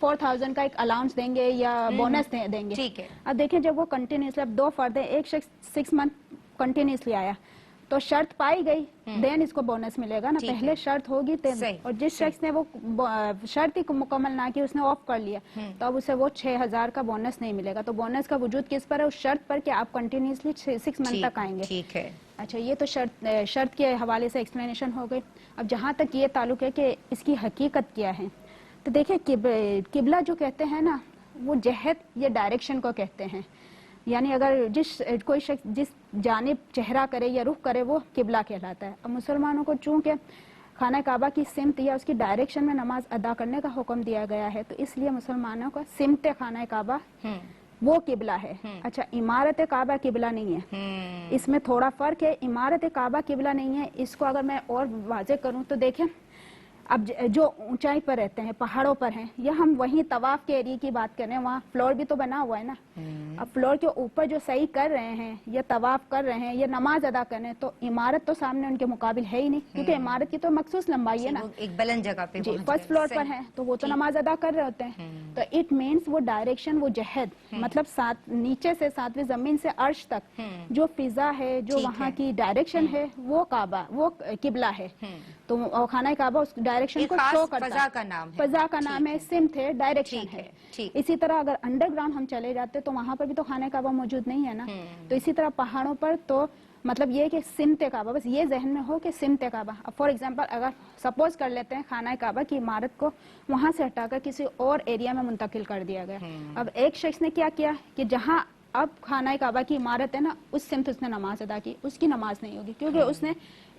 4000 کا ایک الاؤنس دیں گے یا بونس دیں گے. ٹھیک ہے. اب دیکھیں جب وہ کنٹینیوسلی اب 2 فرد ہیں, ایک شخص 6 منتھ کنٹینیوسلی آیا تو شرط پائی گئی, دین اس کو بونس ملے گا نا. پہلے شرط ہوگی اور جس شخص نے وہ شرط ہی مکمل نہ کی, اس نے آف کر لیا, تو اب اسے وہ 6000 کا بونس نہیں ملے گا. تو بونس کا وجود کس پر ہے؟ اس شرط پر کہ آپ کنٹینیوسلی 6 منتھ تک آئیں گے. ٹھیک ہے. اچھا, یہ تو شرط کے حوالے سے ایکسپلینیشن ہو گئی. اب جہاں تک یہ تعلق ہے کہ اس کی حقیقت کیا ہے, تو دیکھیں قبلہ جو کہتے ہیں نا, وہ جہت یا ڈائریکشن کو کہتے ہیں. یعنی اگر کوئی شخص جس جانب چہرہ کرے یا رخ کرے وہ قبلہ کہلاتا ہے. اب مسلمانوں کو چونکہ خانہ کعبہ کی سمت یا اس کی ڈائریکشن میں نماز ادا کرنے کا حکم دیا گیا ہے, تو اس لیے مسلمانوں کا سمت خانہ کعبہ وہ قبلہ ہے. اچھا, عمارت کعبہ قبلہ نہیں ہے, اس میں تھوڑا فرق ہے. عمارت کعبہ قبلہ نہیں ہے. اس کو اگر میں اور واضح کروں تو دیکھیں, اب جو اونچائی پر رہتے ہیں, پہاڑوں پر ہیں, یا ہم وہیں طواف کے ایریے کی بات کریں, وہاں فلور بھی تو بنا ہوا ہے نا. اب فلور کے اوپر جو صحیح کر رہے ہیں یا طواف کر رہے ہیں یا نماز ادا کر رہے ہیں, تو عمارت تو سامنے ان کے مقابل ہے ہی نہیں, کیونکہ عمارت کی تو مخصوص لمبائی ہے نا, ایک بلند جگہ پہ جی فرسٹ فلور پر ہے, تو وہ تو نماز ادا کر رہے ہوتے ہیں. تو اٹ مینس وہ ڈائریکشن, وہ جہد, مطلب نیچے سے 7ویں زمین سے عرش تک جو فضا ہے, جو وہاں کی ڈائریکشن ہے, وہ کعبہ, وہ قبلہ ہے. تو خانہ کعبہ اس ڈائریکشن کو شو کرتا ہے. فضا کا نام ہے, فضا کا نام ہے, سمت ہے, ڈائریکشن ہے. اسی طرح اگر انڈر گراؤنڈ ہم چلے جاتے تو وہاں پر بھی تو خانہ کعبہ موجود نہیں ہے نا. تو اسی طرح پہاڑوں پر تو مطلب یہ کہ سمت کعبہ, بس یہ ذہن میں ہو کہ سمت کعبہ. اب فار ایگزامپل اگر سپوز کر لیتے ہیں خانہ کعبہ کی عمارت کو وہاں سے ہٹا کر کسی اور ایریا میں منتقل کر دیا گیا. اب ایک شخص نے کیا کیا کہ جہاں اب خانہ کعبہ کی عمارت ہے نا, اس سمت اس نے نماز ادا کی, اس کی نماز نہیں ہوگی, کیونکہ اس نے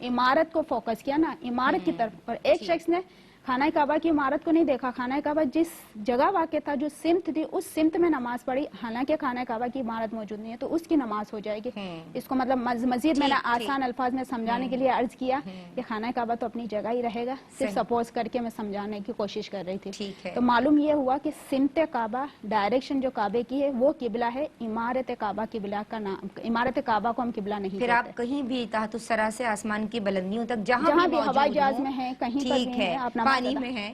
عمارت کو فوکس کیا نا, عمارت کی طرف. اور ایک شخص نے خانہ کعبہ کی عمارت کو نہیں دیکھا, خانہ کعبہ جس جگہ واقع تھا, جو سمت تھی, اس سمت میں نماز پڑھی, حالانکہ خانہ کعبہ کی عمارت موجود نہیں ہے, تو اس کی نماز ہو جائے گی. اس کو مطلب مزید میں نے آسان الفاظ میں سمجھانے کے لیے عرض کیا کہ خانہ کعبہ تو اپنی جگہ ہی رہے گا, صرف سپوز کر کے میں سمجھانے کی کوشش کر رہی تھی. تو معلوم یہ ہوا کہ سمت کعبہ, ڈائریکشن جو کعبے کی ہے وہ قبلہ ہے. عمارت کعبہ قبلہ کا نام, عمارت کعبہ کو ہم قبلہ نہیں کہتے. پھر آپ کہیں بھی تحت الثری سے آسمان کی بلندیوں تک جہاں بھی ہوائی جہاز میں ہیں, کہیں پر بھی ہیں, آپ پانی میں ہیں,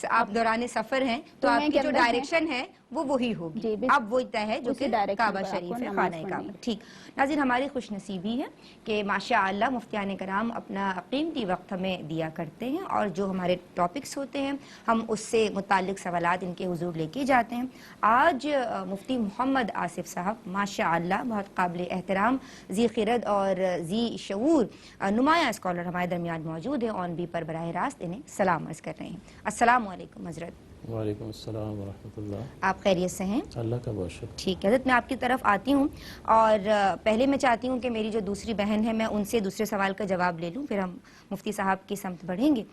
آپ دوران سفر ہیں, تو آپ کی جو ڈائریکشن ہے وہ وہی ہوگی. اب وہ طے ہے جو کہ کعبہ شریف ہے, خانہ کعبہ. ٹھیک ناظرین, ہماری خوش نصیبی ہے کہ ماشاءاللہ مفتیان کرام اپنا قیمتی وقت ہمیں دیا کرتے ہیں, اور جو ہمارے ٹاپکس ہوتے ہیں ہم اس سے متعلق سوالات ان کے حضور لے کے جاتے ہیں. آج مفتی محمد آصف صاحب ماشاءاللہ بہت قابل احترام, ذی خرد اور ذی شعور نمایاں اسکالر ہمارے درمیان موجود ہیں. آن بھی پر براہ راست انہیں سلام عرض کر رہے ہیں. السلام علیکم حضرت. وعلیکم السلام ورحمۃ اللہ. آپ خیریت سے ہیں؟ اللہ کا بہت شکر. ٹھیک ہے حضرت, میں آپ کی طرف آتی ہوں, اور پہلے میں چاہتی ہوں کہ میری جو دوسری بہن ہے میں ان سے دوسرے سوال کا جواب لے لوں, پھر ہم مفتی صاحب کی سمت بڑھیں گے.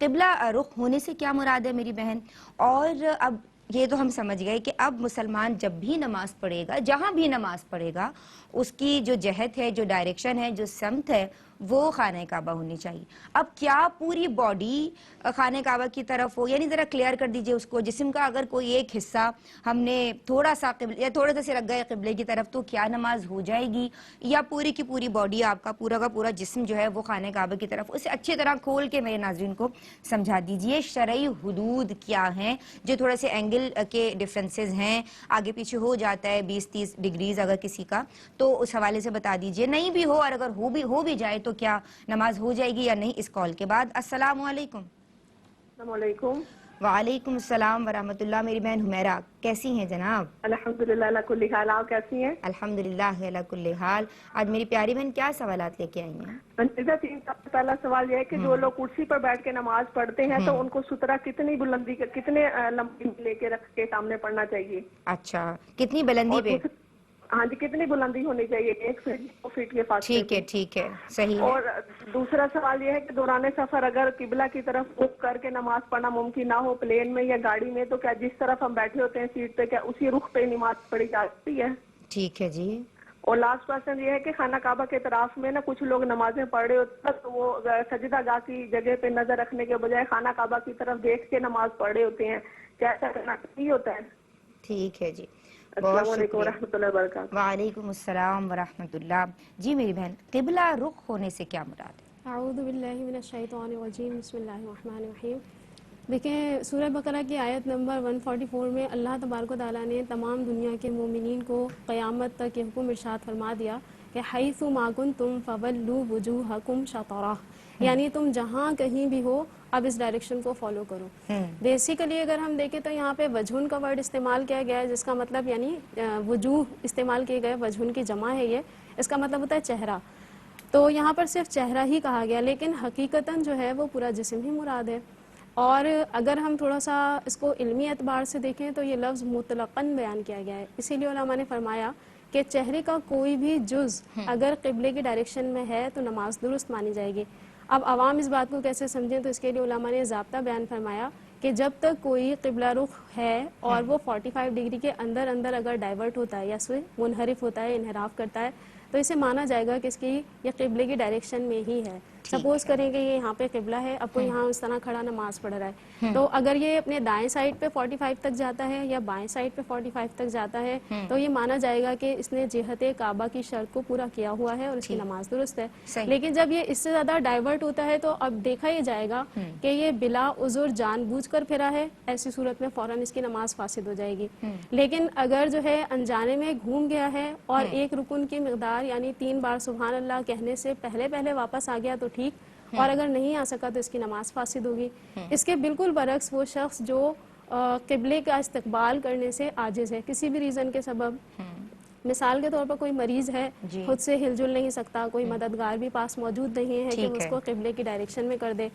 قبلہ رخ ہونے سے کیا مراد ہے میری بہن؟ اور اب یہ تو ہم سمجھ گئے کہ اب مسلمان جب بھی نماز پڑھے گا, جہاں بھی نماز پڑھے گا, اس کی جو جہت ہے, جو ڈائریکشن ہے, جو سمت ہے, وہ خانہ کعبہ ہونی چاہیے. اب کیا پوری باڈی خانہ کعبہ کی طرف ہو, یعنی ذرا کلیئر کر دیجئے اس کو. جسم کا اگر کوئی ایک حصہ ہم نے تھوڑا سا قبلے یا تھوڑا سا رکھ گئے قبلے کی طرف, تو کیا نماز ہو جائے گی, یا پوری کی پوری باڈی, آپ کا پورا جسم جو ہے وہ خانہ کعبہ کی طرف؟ اسے اچھی طرح کھول کے میرے ناظرین کو سمجھا دیجئے. شرعی حدود کیا ہیں, جو تھوڑے سے اینگل کے ڈفرینسز ہیں, آگے پیچھے ہو جاتا ہے 20-30 ڈگریز اگر کسی کا, تو اس حوالے سے بتا دیجئے. نہیں بھی ہو, اور اگر ہو بھی جائے تو کیا نماز ہو جائے گی یا نہیں, اس کال کے بعد. السلام علیکم. السلام علیکم. وعلیکم السلام ورحمۃ اللہ. میری بہن حمیرہ, کیسی ہیں جناب؟ الحمدللہ علی کل حال. آپ کیسی ہیں؟ الحمدللہ علی کل حال. آج میری پیاری بہن کیا سوالات لے کے آئی ہیں؟ پہلا سوال یہ ہے کہ جو لوگ کرسی پر بیٹھ کے نماز پڑھتے ہیں تو ان کو سترہ کتنی بلندی کتنے لمبی لے کے رکھ کے سامنے پڑھنا چاہیے؟ اچھا, کتنی بلندی پہ؟ ہاں جی, کتنی بلندی ہونی چاہیے؟ 1 فٹ 2 فٹ کے فاصلے. ٹھیک ہے, صحیح ہے. اور دوسرا سوال یہ ہے کہ دوران سفر اگر قبلہ کی طرف رخ کر کے نماز پڑھنا ممکن نہ ہو, پلین میں یا گاڑی میں, تو کیا جس طرف ہم بیٹھے ہوتے ہیں سیٹ پہ, کیا اسی رخ پہ نماز پڑھی جاتی ہے؟ ٹھیک ہے جی. اور لاسٹ کوشچن یہ ہے کہ خانہ کعبہ کے اطراف میں نا کچھ لوگ نمازیں پڑھ رہے ہوتے ہیں, تو وہ سجدہ گاہ کی جگہ پہ نظر رکھنے کے بجائے خانہ کعبہ کی طرف دیکھ کے نماز پڑھ رہے ہوتے ہیں, کیا ایسا کرنا صحیح ہوتا ہے؟ ٹھیک ہے جی, السلام علیکم ورحمۃ اللہ وبرکاتہ. وعلیکم السلام ورحمۃ اللہ. جی میری بہن, قبلہ رخ ہونے سے کیا مراد ہے؟ اعوذ باللہ من الشیطان الرجیم, بسم اللہ الرحمن الرحیم. دیکھیں سورہ بقرہ کی آیت نمبر 144 میں اللہ تبارک و تعالیٰ نے تمام دنیا کے مومنین کو قیامت تک یہ حکم ارشاد فرما دیا کہ حیث ما کنتم فولوا وجوہکم شطرہ، یعنی تم جہاں کہیں بھی ہو اب اس ڈائریکشن کو فالو کرو۔ بیسیکلی اگر ہم دیکھیں تو یہاں پہ وجہن کا ورڈ استعمال کیا گیا ہے، جس کا مطلب یعنی وجوہ استعمال کیے گئے، وجہن کی جمع ہے یہ، اس کا مطلب ہوتا ہے چہرہ۔ تو یہاں پر صرف چہرہ ہی کہا گیا، لیکن حقیقتاً جو ہے وہ پورا جسم ہی مراد ہے۔ اور اگر ہم تھوڑا سا اس کو علمی اعتبار سے دیکھیں تو یہ لفظ مطلقاً بیان کیا گیا ہے، اسی لیے علماء نے فرمایا کہ چہرے کا کوئی بھی جز اگر قبلے کی ڈائریکشن میں ہے تو نماز درست مانی جائے گی۔ اب عوام اس بات کو کیسے سمجھیں، تو اس کے لیے علماء نے ضابطہ بیان فرمایا کہ جب تک کوئی قبلہ رخ ہے اور وہ 45 ڈگری کے اندر اندر اگر ڈائیورٹ ہوتا ہے یا سے منحرف ہوتا ہے، انحراف کرتا ہے، تو اسے مانا جائے گا کہ اس کی یہ قبلے کی ڈائریکشن میں ہی ہے۔ سپوز کریں کہ یہ یہاں پہ قبلہ ہے، اب کوئی یہاں اس طرح کھڑا نماز پڑھ رہا ہے، تو اگر یہ اپنے دائیں سائڈ پہ 45 تک جاتا ہے یا بائیں سائڈ پہ 45 تک جاتا ہے تو یہ مانا جائے گا کہ اس نے جہت کعبہ کی شرط کو پورا کیا ہوا ہے اور اس کی نماز درست ہے۔ لیکن جب یہ اس سے زیادہ ڈائیورٹ ہوتا ہے تو اب دیکھا یہ جائے گا کہ یہ بلا عذر جان بوجھ کر پھرا ہے، ایسی صورت میں فوراً اس کی نماز فاسد ہو جائے گی۔ لیکن اگر جو ہے انجانے میں گھوم گیا ہے اور ایک رکن کی مقدار یعنی 3 بار سبحان اللہ کہنے سے پہلے واپس آ گیا تو ٹھیک، اور اگر نہیں آ سکا تو اس کی نماز فاسد ہوگی۔ اس کے بالکل برعکس وہ شخص جو قبلے کا استقبال کرنے سے عاجز ہے کسی بھی ریزن کے سبب، مثال کے طور پر کوئی مریض ہے، خود سے ہل جل نہیں سکتا، کوئی مددگار بھی پاس موجود نہیں ہے کہ اس کو قبلے کی ڈائریکشن میں کر دے،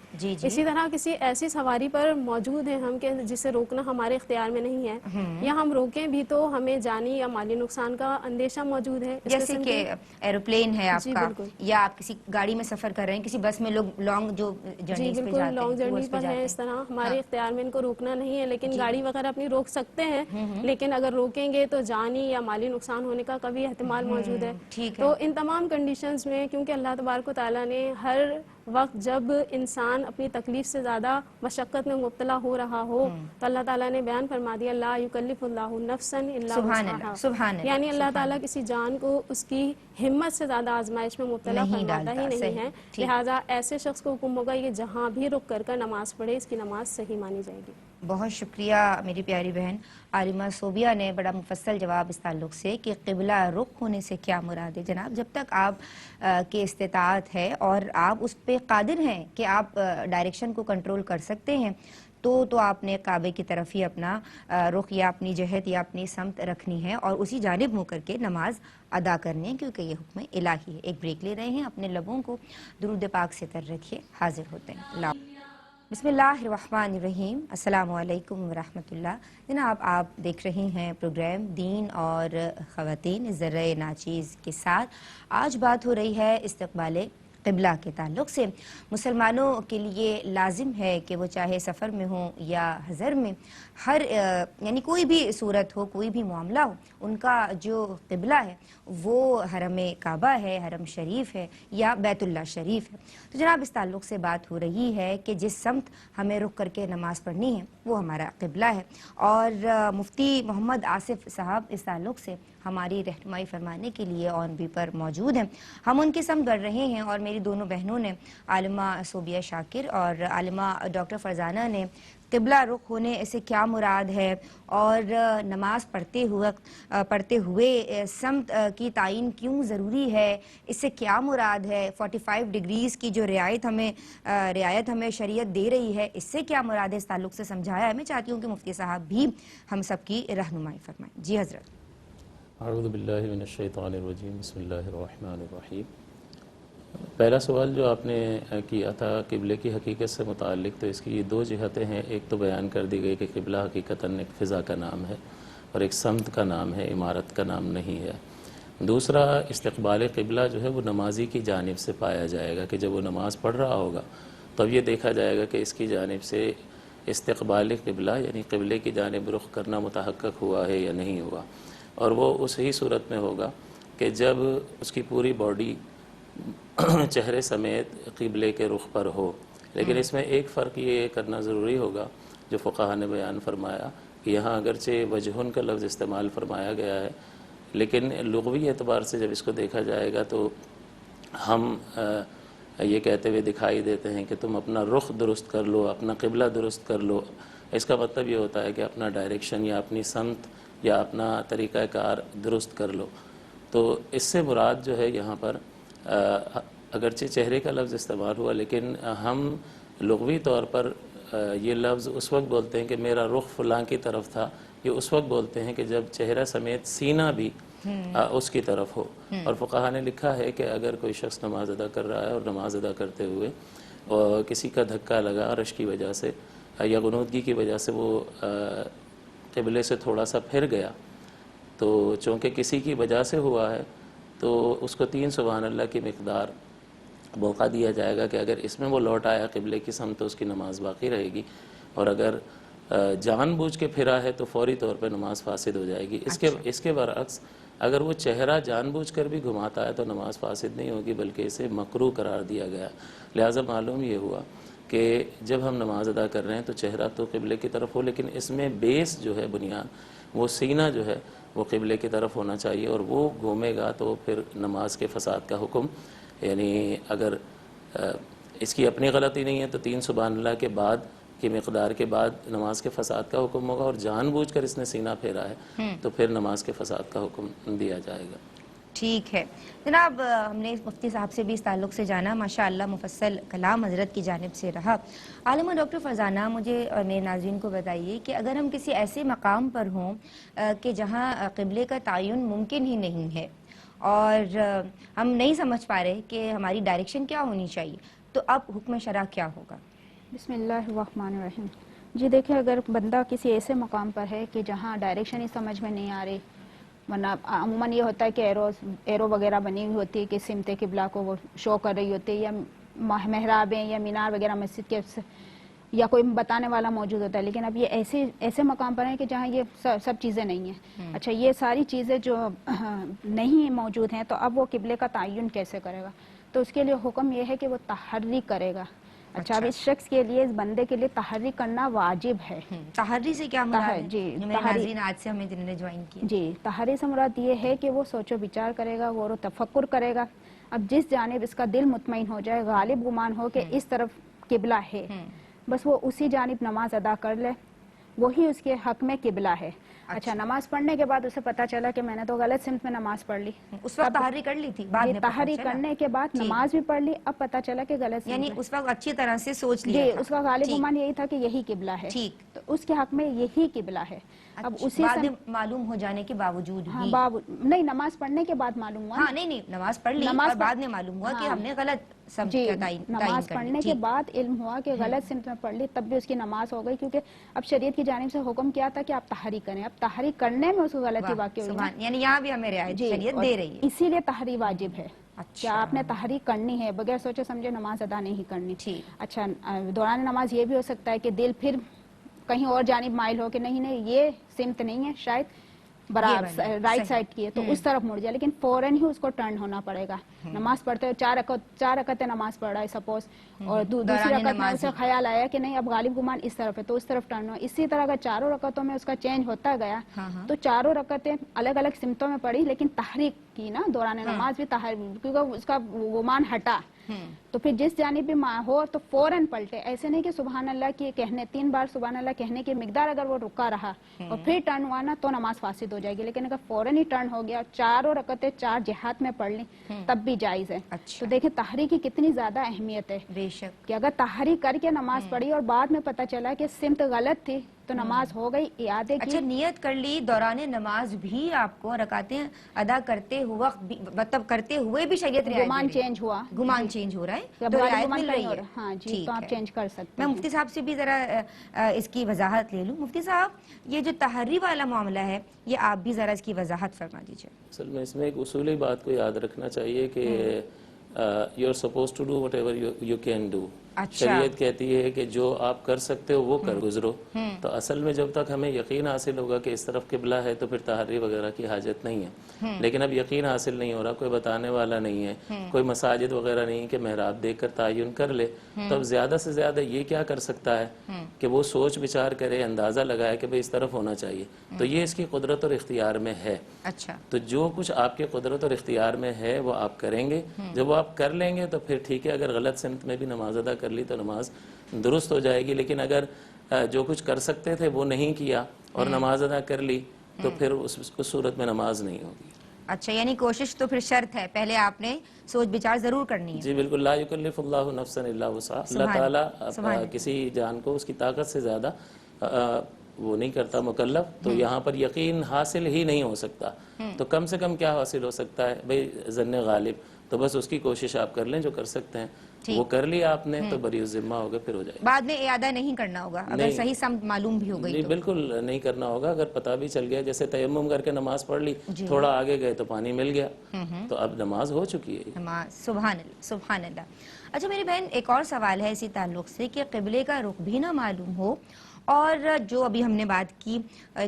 اسی طرح کسی ایسی سواری پر موجود ہیں ہم کہ جسے روکنا ہمارے اختیار میں نہیں ہے، یا ہم روکیں بھی تو ہمیں جانی یا مالی نقصان کا اندیشہ موجود ہے، جیسے کہ ایروپلین ہے آپ کا، یا آپ کسی گاڑی میں سفر کر رہے ہیں، کسی بس میں لوگ لانگ جو جرنیز پہ جاتے ہیں، لانگ جرنی پر ہیں، اس طرح ہمارے اختیار میں ان کو روکنا نہیں ہے، لیکن گاڑی وغیرہ اپنی روک سکتے ہیں، لیکن اگر روکیں گے تو جانی یا مالی نقصان ہونے کا کبھی احتمال موجود ہے۔ تو ان تمام کنڈیشنز میں کیونکہ اللہ تبارک و تعالیٰ نے ہر وقت جب انسان اپنی تکلیف سے زیادہ مشقت میں مبتلا ہو رہا ہو تو اللہ تعالیٰ نے بیان فرما دیا لا یکلف اللہ نفسا الا وسعہا، یعنی اللہ تعالیٰ کسی جان کو اس کی ہمت سے زیادہ آزمائش میں مبتلا فرماتا ہی نہیں ہے، لہٰذا ایسے شخص کو حکم ہوگا کہ جہاں بھی رک کر نماز پڑھے اس کی نماز صحیح مانی جائے گی۔ بہت شکریہ میری پیاری بہن عالمہ صوبیہ نے بڑا مفصل جواب اس تعلق سے کہ قبلہ رخ ہونے سے کیا مراد ہے۔ جناب جب تک آپ کے استطاعت ہے اور آپ اس پہ قادر ہیں کہ آپ ڈائریکشن کو کنٹرول کر سکتے ہیں تو آپ نے کعبے کی طرف ہی اپنا رخ یا اپنی جہت یا اپنی سمت رکھنی ہے اور اسی جانب منہ کر کے نماز ادا کرنی ہے، کیونکہ یہ حکم الہی ہے۔ ایک بریک لے رہے ہیں، اپنے لبوں کو درود پاک سے تر رکھیے، حاضر ہوتے ہیں۔ بسم اللہ الرحمن الرحیم، السلام علیکم ورحمۃ اللہ۔ جناب آپ دیکھ رہے ہیں پروگرام دین اور خواتین ذرہ ناچیز کے ساتھ۔ آج بات ہو رہی ہے استقبال قبلہ کے تعلق سے۔ مسلمانوں کے لیے لازم ہے کہ وہ چاہے سفر میں ہوں یا حضر میں، ہر یعنی کوئی بھی صورت ہو، کوئی بھی معاملہ ہو، ان کا جو قبلہ ہے وہ حرم کعبہ ہے، حرم شریف ہے یا بیت اللہ شریف ہے۔ تو جناب اس تعلق سے بات ہو رہی ہے کہ جس سمت ہمیں رخ کر کے نماز پڑھنی ہے وہ ہمارا قبلہ ہے، اور مفتی محمد آصف صاحب اس تعلق سے ہماری رہنمائی فرمانے کے لیے آن بھی پر موجود ہیں۔ ہم ان کی سمت بڑھ رہے ہیں اور میری دونوں بہنوں نے، عالمہ صوبیہ شاکر اور عالمہ ڈاکٹر فرزانہ نے، قبلہ رخ ہونے سے کیا مراد ہے اور نماز پڑھتے ہوئے سمت کی تعین کیوں ضروری ہے، اس سے کیا مراد ہے، 45 ڈگریز کی جو رعایت ہمیں شریعت دے رہی ہے اس سے کیا مراد ہے، اس تعلق سے سمجھایا ہے۔ میں چاہتی ہوں کہ مفتی صاحب بھی ہم سب کی رہنمائی فرمائیں۔ جی حضرت۔ اعوذ باللہ من الشیطان الرجیم، بسم اللہ الرحمن الرحیم۔ پہلا سوال جو آپ نے کیا تھا قبلے کی حقیقت سے متعلق، تو اس کی 2 جہتیں ہیں۔ ایک تو بیان کر دی گئی کہ قبلہ حقیقتاً ایک فضا کا نام ہے اور ایک سمت کا نام ہے، عمارت کا نام نہیں ہے۔ دوسرا، استقبال قبلہ جو ہے وہ نمازی کی جانب سے پایا جائے گا کہ جب وہ نماز پڑھ رہا ہوگا تب یہ دیکھا جائے گا کہ اس کی جانب سے استقبال قبلہ یعنی قبلے کی جانب رخ کرنا متحقق ہوا ہے یا نہیں ہوا، اور وہ اس ہی صورت میں ہوگا کہ جب اس کی پوری باڈی چہرے سمیت قبلے کے رخ پر ہو۔ لیکن اس میں ایک فرق یہ کرنا ضروری ہوگا جو فقہاء نے بیان فرمایا کہ یہاں اگرچہ وجہن کا لفظ استعمال فرمایا گیا ہے، لیکن لغوی اعتبار سے جب اس کو دیکھا جائے گا تو ہم یہ کہتے ہوئے دکھائی دیتے ہیں کہ تم اپنا رخ درست کر لو، اپنا قبلہ درست کر لو، اس کا مطلب یہ ہوتا ہے کہ اپنا ڈائریکشن یا اپنی سمت یا اپنا طریقہ کار درست کر لو. تو اس سے مراد جو ہے یہاں پر اگرچہ چہرے کا لفظ استعمال ہوا، لیکن ہم لغوی طور پر یہ لفظ اس وقت بولتے ہیں کہ میرا رخ فلاں کی طرف تھا، یہ اس وقت بولتے ہیں کہ جب چہرہ سمیت سینہ بھی اس کی طرف ہو. اور فقہا نے لکھا ہے کہ اگر کوئی شخص نماز ادا کر رہا ہے اور نماز ادا کرتے ہوئے اور کسی کا دھکا لگا رش کی وجہ سے یا غنودگی کی وجہ سے وہ قبلے سے تھوڑا سا پھر گیا، تو چونکہ کسی کی وجہ سے ہوا ہے تو اس کو 3 سبحان اللہ کی مقدار موقع دیا جائے گا کہ اگر اس میں وہ لوٹ آیا قبلے کی سمت تو اس کی نماز باقی رہے گی، اور اگر جان بوجھ کے پھرا ہے تو فوری طور پہ نماز فاسد ہو جائے گی. اس کے برعکس اگر وہ چہرہ جان بوجھ کر بھی گھماتا ہے تو نماز فاسد نہیں ہوگی بلکہ اسے مکروہ قرار دیا گیا. لہٰذا معلوم یہ ہوا کہ جب ہم نماز ادا کر رہے ہیں تو چہرہ تو قبلے کی طرف ہو، لیکن اس میں بیس جو ہے بنیاد وہ سینہ جو ہے وہ قبلے کی طرف ہونا چاہیے، اور وہ گھومے گا تو پھر نماز کے فساد کا حکم، یعنی اگر اس کی اپنی غلطی نہیں ہے تو 3 سبحان اللہ کے بعد کی مقدار کے بعد نماز کے فساد کا حکم ہوگا، اور جان بوجھ کر اس نے سینہ پھیرا ہے تو پھر نماز کے فساد کا حکم دیا جائے گا. ٹھیک ہے جناب، ہم نے مفتی صاحب سے بھی اس تعلق سے جانا، ماشاءاللہ مفصل کلام حضرت کی جانب سے رہا. عالمہ ڈاکٹر فرزانہ، مجھے اور میرے ناظرین کو بتائیے کہ اگر ہم کسی ایسے مقام پر ہوں کہ جہاں قبلے کا تعین ممکن ہی نہیں ہے اور ہم نہیں سمجھ پا رہے کہ ہماری ڈائریکشن کیا ہونی چاہیے، تو اب حکم شرع کیا ہوگا؟ بسم اللہ الرحمن الرحیم. جی دیکھیں، اگر بندہ کسی ایسے مقام پر ہے کہ جہاں ڈائریکشن ہی سمجھ میں نہیں آ رہی، ورنہ عموماً یہ ہوتا ہے کہ ایرو وغیرہ بنی ہوئی ہوتی ہے کہ سمت قبلہ کو وہ شو کر رہی ہوتی ہے، یا محرابیں یا مینار وغیرہ مسجد کے یا کوئی بتانے والا موجود ہوتا ہے. لیکن اب یہ ایسے مقام پر ہیں کہ جہاں یہ سب چیزیں نہیں ہیں. اچھا، یہ ساری چیزیں جو نہیں موجود ہیں تو اب وہ قبلے کا تعین کیسے کرے گا؟ تو اس کے لیے حکم یہ ہے کہ وہ تحری کرے گا. اچھا، اب اس شخص کے لیے، اس بندے کے لیے تحری کرنا واجب ہے. تحری سے کیا مراد ہے؟ جی، جو میرے ناظرین آج سے ہمیں جنہوں نے جوائن کیا. جی، تحری سے مراد یہ ہے کہ وہ سوچ و بچار کرے گا، غور و تفکر کرے گا. اب جس جانب اس کا دل مطمئن ہو جائے، غالب گمان ہو کہ اس طرف قبلہ ہے، بس وہ اسی جانب نماز ادا کر لے، وہی اس کے حق میں قبلہ ہے. اچھا، نماز پڑھنے کے بعد اسے پتہ چلا کہ میں نے تو غلط سمت میں نماز پڑھ لی، اس وقت تحری کر لی تھی، بعد میں تحری کرنے کے بعد نماز بھی پڑھ لی، اب پتہ چلا کہ غلط، یعنی اس وقت اچھی طرح سے سوچ لیا جی، تھا. اس کا غالب گمان یہی تھا کہ یہی قبلہ ہے، ٹھیک، تو اس کے حق میں یہی قبلہ ہے. اب اسی بعد میں معلوم ہو جانے کے باوجود بھی، نہیں، نماز پڑھنے کے بعد معلوم ہوا. ہاں، نہیں، نماز پڑھ لی اور بعد میں معلوم ہوا کہ ہم نے غلط سمت جی، کا تعین نماز پڑھنے کے بعد علم ہوا کہ غلط سمت میں پڑھ لی، تب بھی اس کی نماز ہو گئی، کیونکہ اب شریعت کی جانب سے حکم کیا تھا کہ آپ تحری کریں. اب تحری کرنے میں اس کو غلطی واقع ہوئی، یعنی یہاں بھی ہمیں رعایت شریعت دے رہی ہے، اسی لیے تحری واجب ہے. کیا آپ نے تحری کرنی ہے، بغیر سوچے سمجھے نماز ادا نہیں کرنی. اچھا، دوران نماز یہ بھی ہو سکتا ہے کہ دل پھر کہیں اور جانب مائل ہو کہ نہیں یہ سمت نہیں ہے، شاید برابر رائٹ سائڈ کی ہے، تو اس طرف مڑ جائے، لیکن فوراً ہی اس کو ٹرن ہونا پڑے گا. نماز پڑھتے ہوئے 4 رکعتیں نماز پڑھ رہا ہے سپوز، اور دوسری رکعت میں اسے خیال آیا کہ نہیں اب غالب گمان اس طرف ہے تو اس طرف ٹرن ہو. اسی طرح اگر 4 رکعتوں میں اس کا چینج ہوتا گیا تو 4 رکعتیں الگ الگ سمتوں میں پڑھی، لیکن تحریک کی نا دوران نماز بھی کیونکہ اس کا گمان ہٹا، تو پھر جس جانب بھی ہو تو فوراً پلٹے. ایسے نہیں کہ سبحان اللہ کی کہنے 3 بار سبحان اللہ کہنے کی مقدار اگر وہ رکا رہا اور پھر ٹرن ہوا نا تو نماز فاسد ہو جائے گی. لیکن اگر فوراً ہی ٹرن ہو گیا، 4 رکعتیں 4 جہات میں پڑھ لی تب بھی جائز ہے. تو دیکھیں تحری کی کتنی زیادہ اہمیت ہے، بے شک، کہ اگر تحری کر کے نماز پڑھی اور بعد میں پتہ چلا کہ سمت غلط تھی تو نماز ہو گئی، اعادے کی. اچھا، نیت کر لی دوران نماز بھی آپ کو رکعتیں ادا کرتے ہوئے، مطلب کرتے ہوئے بھی شریعت رعایت، گمان چینج ہوا، گمان چینج ہو رہا ہے تو رعایت مل رہی ہے. ہاں جی، تو آپ چینج کر سکتے میں ہیں. مفتی صاحب سے بھی ذرا اس کی وضاحت لے لوں. مفتی صاحب، یہ جو تحری والا معاملہ ہے یہ آپ بھی ذرا اس کی وضاحت فرما دیجیے. اصل میں اس میں ایک اصولی بات کو یاد رکھنا چاہیے کہ you are supposed to do whatever you can do. اچھا۔ شریعت کہتی ہے کہ جو آپ کر سکتے ہو وہ کر گزرو، تو اصل میں جب تک ہمیں یقین حاصل ہوگا کہ اس طرف قبلہ ہے تو پھر تحری وغیرہ کی حاجت نہیں ہے، لیکن اب یقین حاصل نہیں ہو رہا، کوئی بتانے والا نہیں ہے، کوئی مساجد وغیرہ نہیں کہ محراب دیکھ کر تعین کر لے، تو اب زیادہ سے زیادہ یہ کیا کر سکتا ہے کہ وہ سوچ بچار کرے، اندازہ لگائے کہ بھئی اس طرف ہونا چاہیے، تو یہ اس کی قدرت اور اختیار میں ہے۔ اچھا، تو جو کچھ آپ کے قدرت اور اختیار میں ہے وہ آپ کریں گے، جب وہ آپ کر لیں گے تو پھر ٹھیک ہے، اگر غلط سمت میں بھی نماز ادا کر لی تو نماز درست ہو جائے گی، لیکن اگر جو کچھ کر سکتے تھے وہ نہیں کیا اور نماز ادا کر لی تو پھر اس صورت میں نماز نہیں ہوگی۔ اچھا، یعنی کوشش تو پھر شرط ہے، پہلے آپ نے سوچ بچار ضرور کرنی ہے۔ جی بالکل، لا یکلف اللہ نفسا الا وسعها، اللہ تعالیٰ کسی جان کو اس کی طاقت سے زیادہ وہ نہیں کرتا مکلف، تو یہاں پر یقین حاصل ہی نہیں ہو سکتا، تو کم سے کم کیا حاصل ہو سکتا ہے بھئی ظن غالب، تو بس اس کی کوشش آپ کر لیں جو کر سکتے ہیں، وہ کر لیا آپ نے تو بری الذمہ ہوگا، پھر ہو جائے گا۔ بعد میں اعادہ نہیں کرنا ہوگا اگر صحیح سمت معلوم بھی ہو گئی نہیں تو؟ بالکل نہیں کرنا ہوگا، اگر پتہ بھی چل گیا، جیسے تیمم کر کے نماز پڑھ لی، تھوڑا آگے گئے تو پانی مل گیا تو اب نماز ہو چکی ہے۔ نماز، سبحان اللہ، سبحان اللہ۔ اچھا میری بہن، ایک اور سوال ہے اسی تعلق سے کہ قبلے کا رخ بھی نہ معلوم ہو، اور جو ابھی ہم نے بات کی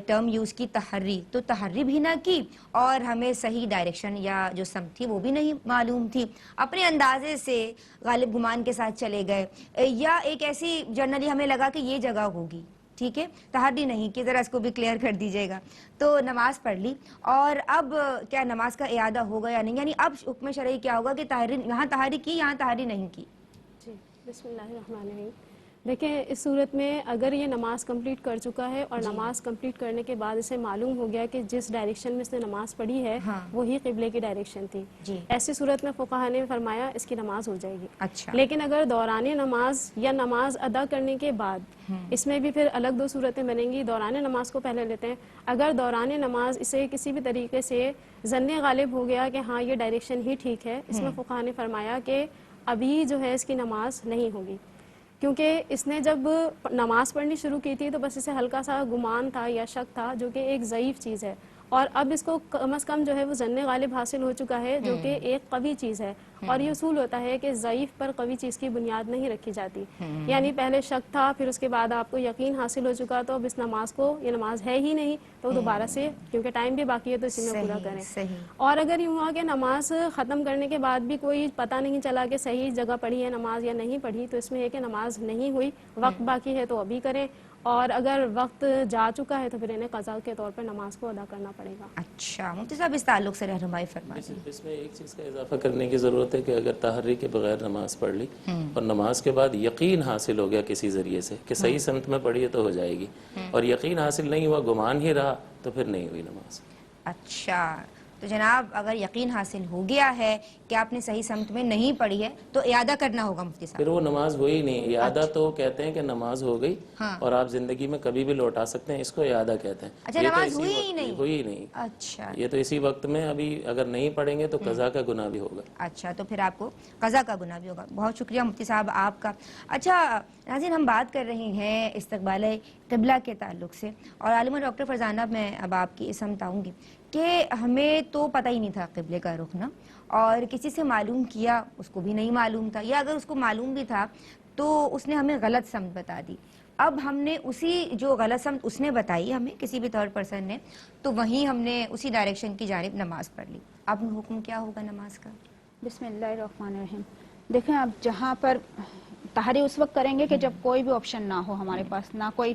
ٹرم یوز کی تحری، تو تحری بھی نہ کی اور ہمیں صحیح ڈائریکشن یا جو سمت تھی وہ بھی نہیں معلوم تھی، اپنے اندازے سے غالب گمان کے ساتھ چلے گئے، یا ایک ایسی جنرلی ہمیں لگا کہ یہ جگہ ہوگی، ٹھیک ہے، تحری نہیں کی، ذرا اس کو بھی کلیئر کر دیجئے گا، تو نماز پڑھ لی، اور اب کیا نماز کا اعادہ ہوگا یا نہیں، یعنی اب حکم شرعی کیا ہوگا کہ یہاں تحری کی، یہاں تحری نہیں کی؟ جی بسم اللہ الرحمن الرحیم۔ دیکھیں اس صورت میں اگر یہ نماز کمپلیٹ کر چکا ہے اور نماز کمپلیٹ کرنے کے بعد اسے معلوم ہو گیا کہ جس ڈائریکشن میں اس نے نماز پڑھی ہے وہی قبلے کی ڈائریکشن تھی، ایسی صورت میں فقہاء نے فرمایا اس کی نماز ہو جائے گی۔ اچھا، لیکن اگر دوران نماز یا نماز ادا کرنے کے بعد، اس میں بھی پھر الگ دو صورتیں بنیں گی، دوران نماز کو پہلے لیتے ہیں، اگر دوران نماز اسے کسی بھی طریقے سے ظن غالب ہو گیا کہ ہاں یہ ڈائریکشن ہی ٹھیک ہے، اس میں فقہاء نے فرمایا کہ ابھی جو ہے اس کی نماز نہیں ہوگی، کیونکہ اس نے جب نماز پڑھنی شروع کی تھی تو بس اسے ہلکا سا گمان تھا یا شک تھا، جو کہ ایک ضعیف چیز ہے، اور اب اس کو کم از کم جو ہے وہ ظن غالب حاصل ہو چکا ہے، جو کہ ایک قوی چیز ہے، اور یہ اصول ہوتا ہے کہ ضعیف پر قوی چیز کی بنیاد نہیں رکھی جاتی، یعنی پہلے شک تھا، پھر اس کے بعد آپ کو یقین حاصل ہو چکا، تو اب اس نماز کو، یہ نماز ہے ہی نہیں، تو دوبارہ سے، کیونکہ ٹائم بھی باقی ہے تو اسی میں پورا کریں۔ اور اگر یوں ہوا کہ نماز ختم کرنے کے بعد بھی کوئی پتہ نہیں چلا کہ صحیح جگہ پڑھی ہے نماز یا نہیں پڑھی، تو اس میں یہ کہ نماز نہیں ہوئی، وقت باقی ہے تو ابھی کریں، اور اگر وقت جا چکا ہے تو پھر انہیں قضا کے طور پر نماز کو ادا کرنا پڑے گا۔ اچھا مفتی صاحب، اس تعلق سے رہنمائی فرمائیں۔ اس میں ایک چیز کا اضافہ کرنے کی ضرورت ہے کہ اگر تحری کے بغیر نماز پڑھ لی اور نماز کے بعد یقین حاصل ہو گیا کسی ذریعے سے کہ صحیح سمت میں پڑھی ہے تو ہو جائے گی، اور یقین حاصل نہیں ہوا، گمان ہی رہا، تو پھر نہیں ہوئی نماز۔ اچھا، تو جناب اگر یقین حاصل ہو گیا ہے کہ آپ نے صحیح سمت میں نہیں پڑھی ہے تو اعادہ کرنا ہوگا مفتی صاحب؟ پھر وہ نماز ہوئی نہیں، اعادہ تو کہتے ہیں کہ نماز ہو گئی اور آپ زندگی میں کبھی بھی لوٹا سکتے ہیں، اس کو اعادہ کہتے ہیں۔ اچھا، نماز ہوئی ہی نہیں؟ ہوئی ہی نہیں۔ اچھا، یہ تو اسی وقت میں ابھی اگر نہیں پڑھیں گے تو قضا کا گناہ بھی ہوگا۔ اچھا، تو پھر آپ کو قضا کا گناہ بھی ہوگا۔ بہت شکریہ مفتی صاحب آپ کا۔ اچھا ناظرین، ہم بات کر رہے ہیں استقبال قبلہ کے تعلق سے، اور عالمہ ڈاکٹر فرزانہ، میں اب آپ کی سمت آؤں گی کہ ہمیں تو پتہ ہی نہیں تھا قبلے کا رخ نا، اور کسی سے معلوم کیا اس کو بھی نہیں معلوم تھا، یا اگر اس کو معلوم بھی تھا تو اس نے ہمیں غلط سمت بتا دی، اب ہم نے اسی جو غلط سمت اس نے بتائی ہمیں کسی بھی تھرڈ پرسن نے، تو وہیں ہم نے اسی ڈائریکشن کی جانب نماز پڑھ لی، اب حکم کیا ہوگا نماز کا؟ بسم اللہ الرحمن الرحیم۔ دیکھیں اب جہاں پر تحری اس وقت کریں گے کہ جب کوئی بھی آپشن نہ ہو ہمارے پاس، نہ کوئی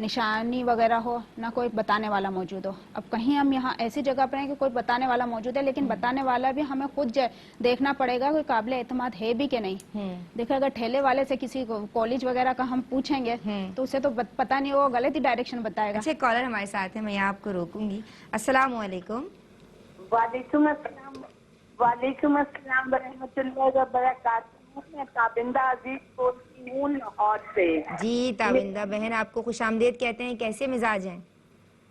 نشانی وغیرہ ہو، نہ کوئی بتانے والا موجود ہو۔ اب کہیں ہم یہاں ایسی جگہ پر ہیں کہ کوئی بتانے والا موجود ہے، لیکن بتانے والا بھی ہمیں خود دیکھنا پڑے گا کوئی قابل اعتماد ہے بھی کہ نہیں۔ دیکھیں اگر ٹھیلے والے سے کسی کالج وغیرہ کا ہم پوچھیں گے تو اسے تو پتہ نہیں ہوگا، غلط ہی ڈائریکشن بتائے گا۔ اچھا، کالر ہمارے ساتھ ہیں، میں یہاں آپ کو روکوں گی۔ السلام علیکم۔ وعلیکم السلام، وعلیکم السلام ورحمۃ اللہ وبرکاتہ۔ میں تابندہ عزیز بولتی ہوں لاہور سے۔ جی تابندہ بہن، آپ کو خوش آمدید کہتے ہیں، کیسے مزاج ہیں؟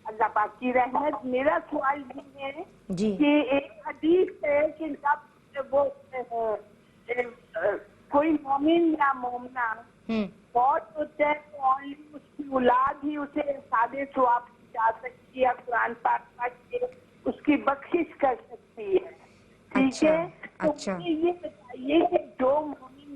اللہ پاک کی رحمت۔ میرا سوال یہ ہے جی، کہ ایک حدیث ہے کہ جب وہ کوئی مومن یا مومنہ بہت ہوتا ہے تو اونلی اس کی اولاد ہی اسے سادے ثواب جا سکتی ہے، قرآن پاک پڑھ کے اس کی بخشش کر سکتی ہے، ٹھیک ہے؟ تو یہ بتائیے کہ جو مومن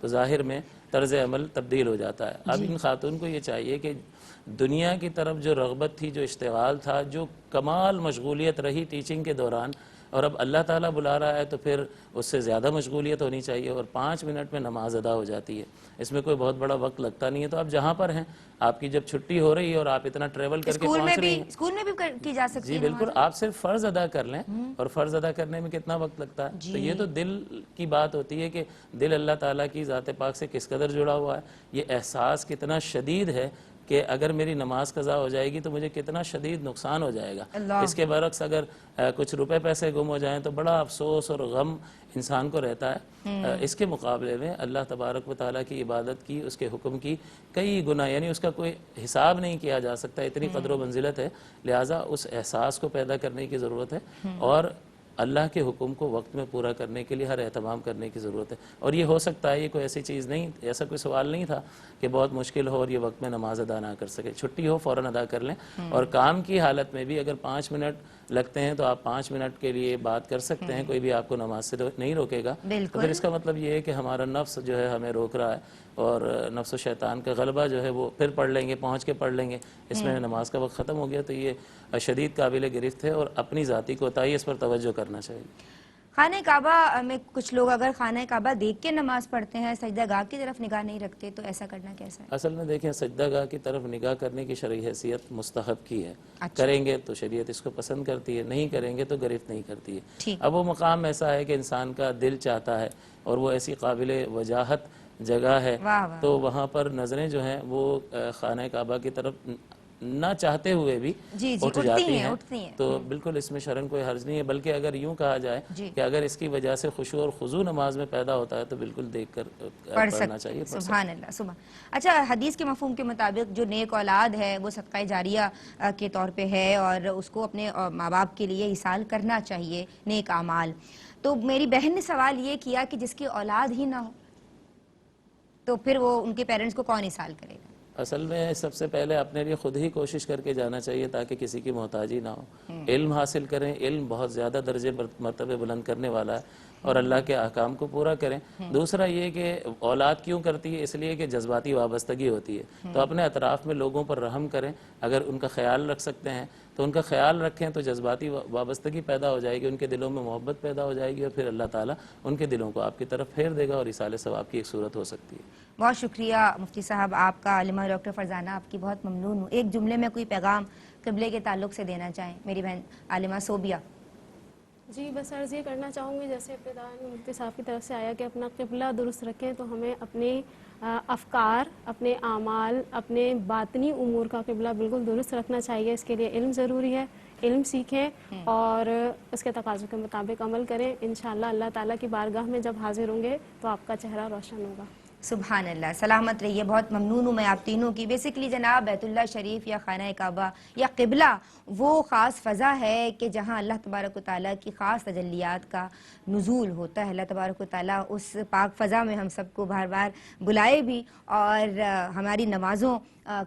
تو ظاہر میں طرز عمل تبدیل ہو جاتا ہے. اب ان خاتون کو یہ چاہیے کہ دنیا کی طرف جو رغبت تھی، جو اشتغال تھا، جو کمال مشغولیت رہی ٹیچنگ کے دوران، اور اب اللہ تعالیٰ بلا رہا ہے تو پھر اس سے زیادہ مشغولیت ہونی چاہیے، اور 5 منٹ میں نماز ادا ہو جاتی ہے. اس میں کوئی بہت بڑا وقت لگتا نہیں ہے. تو آپ جہاں پر ہیں، آپ کی جب چھٹی ہو رہی ہے اور آپ اتنا ٹریول کر کے پہنچ رہی ہیں، اسکول میں بھی کی جا سکتی جی ہے بالکل، آپ صرف فرض ادا کر لیں، اور فرض ادا کرنے میں کتنا وقت لگتا ہے. تو یہ تو دل کی بات ہوتی ہے کہ دل اللہ تعالیٰ کی ذات پاک سے کس قدر جڑا ہوا ہے. یہ احساس کتنا شدید ہے کہ اگر میری نماز قضا ہو جائے گی تو مجھے کتنا شدید نقصان ہو جائے گا. اس کے برعکس اگر کچھ روپے پیسے گم ہو جائیں تو بڑا افسوس اور غم انسان کو رہتا ہے. اس کے مقابلے میں اللہ تبارک و تعالیٰ کی عبادت کی، اس کے حکم کی کئی گنا، یعنی اس کا کوئی حساب نہیں کیا جا سکتا، اتنی قدر و منزلت ہے. لہٰذا اس احساس کو پیدا کرنے کی ضرورت ہے، اور اللہ کے حکم کو وقت میں پورا کرنے کے لیے ہر اہتمام کرنے کی ضرورت ہے. اور یہ ہو سکتا ہے، یہ کوئی ایسی چیز نہیں، ایسا کوئی سوال نہیں تھا کہ بہت مشکل ہو اور یہ وقت میں نماز ادا نہ کر سکے. چھٹی ہو فوراً ادا کر لیں، اور کام کی حالت میں بھی اگر 5 منٹ لگتے ہیں تو آپ 5 منٹ کے لیے بات کر سکتے ہیں، کوئی بھی آپ کو نماز سے نہیں روکے گا. تو پھر اس کا مطلب یہ ہے کہ ہمارا نفس جو ہے ہمیں روک رہا ہے، اور نفس و شیطان کا غلبہ جو ہے وہ پھر پڑھ لیں گے، پہنچ کے پڑھ لیں گے، اس میں نماز کا وقت ختم ہو گیا. تو یہ شدید قابل گرفت ہے، اور اپنی ذاتی کوتاہی اس پر توجہ کرنا چاہیے. خانہ کعبہ میں کچھ لوگ اگر خانہ کعبہ دیکھ کے نماز پڑھتے ہیں، سجدہ گاہ کی طرف نگاہ نہیں رکھتے، تو ایسا کرنا کیسا ہے؟ اصل میں دیکھیں، سجدہ گاہ کی طرف نگاہ کرنے کی شرعی حیثیت مستحب کی ہے. کریں گے تو شریعت اس کو پسند کرتی ہے، نہیں کریں گے تو گرفت نہیں کرتی ہے. اب وہ مقام ایسا ہے کہ انسان کا دل چاہتا ہے، اور وہ ایسی قابل وجاہت جگہ ہے، تو وہاں پر نظریں جو ہیں وہ خانہ کعبہ کی طرف نہ چاہتے ہوئے بھی اٹھ جاتی ہیں. تو بالکل اس میں شرعاً کوئی حرج نہیں ہے، بلکہ اگر یوں کہا جائے کہ اگر اس کی وجہ سے خشوع اور خضوع نماز میں پیدا ہوتا ہے تو بالکل دیکھ کر پڑھنا چاہیے. سبحان اللہ، سبحان. اچھا، حدیث کے مفہوم کے مطابق جو نیک اولاد ہے وہ صدقہ جاریہ کے طور پہ ہے، اور اس کو اپنے ماں باپ کے لیے ایصال کرنا چاہیے، نیک اعمال. تو میری بہن نے سوال یہ کیا کہ جس کی اولاد ہی نہ ہو تو پھر وہ ان کے پیرنٹس کو کون ایصال کرے گا؟ اصل میں سب سے پہلے اپنے لیے خود ہی کوشش کر کے جانا چاہیے تاکہ کسی کی محتاجی نہ ہو. علم حاصل کریں، علم بہت زیادہ درجے مرتبے بلند کرنے والا ہے، اور اللہ کے احکام کو پورا کریں. دوسرا یہ کہ اولاد کیوں کرتی ہے؟ اس لیے کہ جذباتی وابستگی ہوتی ہے. تو اپنے اطراف میں لوگوں پر رحم کریں، اگر ان کا خیال رکھ سکتے ہیں تو ان کا خیال رکھیں، تو جذباتی وابستگی پیدا ہو جائے گی، ان کے دلوں میں محبت پیدا ہو جائے گی، اور پھر اللہ تعالیٰ ان کے دلوں کو آپ کی طرف پھیر دے گا، اور ایصال ثواب کی ایک صورت ہو سکتی ہے. بہت شکریہ مفتی صاحب آپ کا. عالمہ ڈاکٹر فرزانہ، آپ کی بہت ممنون ہوں. ایک جملے میں کوئی پیغام قبلے کے تعلق سے دینا چاہیں میری بہن عالمہ صوبیہ؟ جی بس عرض یہ کرنا چاہوں گی، جیسے ابتدا میں مفتی صاحب کی طرف سے آیا کہ اپنا قبلہ درست رکھیں، تو ہمیں اپنے افکار، اپنے اعمال، اپنے باطنی امور کا قبلہ بالکل درست رکھنا چاہیے. اس کے لیے علم ضروری ہے، علم سیکھیں اور اس کے تقاضوں کے مطابق عمل کریں. انشاءاللہ اللہ تعالیٰ کی بارگاہ میں جب حاضر ہوں گے تو آپ کا چہرہ روشن ہوگا. سبحان اللہ، سلامت رہیے. بہت ممنون ہوں میں آپ تینوں کی. بیسیکلی جناب بیت اللہ شریف یا خانہ کعبہ یا قبلہ وہ خاص فضا ہے کہ جہاں اللہ تبارک و تعالیٰ کی خاص تجلیات کا نزول ہوتا ہے. اللہ تبارک و تعالیٰ اس پاک فضا میں ہم سب کو بار بار بلائے بھی، اور ہماری نمازوں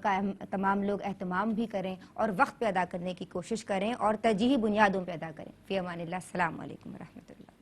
کا تمام لوگ اہتمام بھی کریں، اور وقت پہ ادا کرنے کی کوشش کریں، اور ترجیحی بنیادوں پہ ادا کریں. فی امان اللہ. السلام علیکم ورحمۃ اللہ.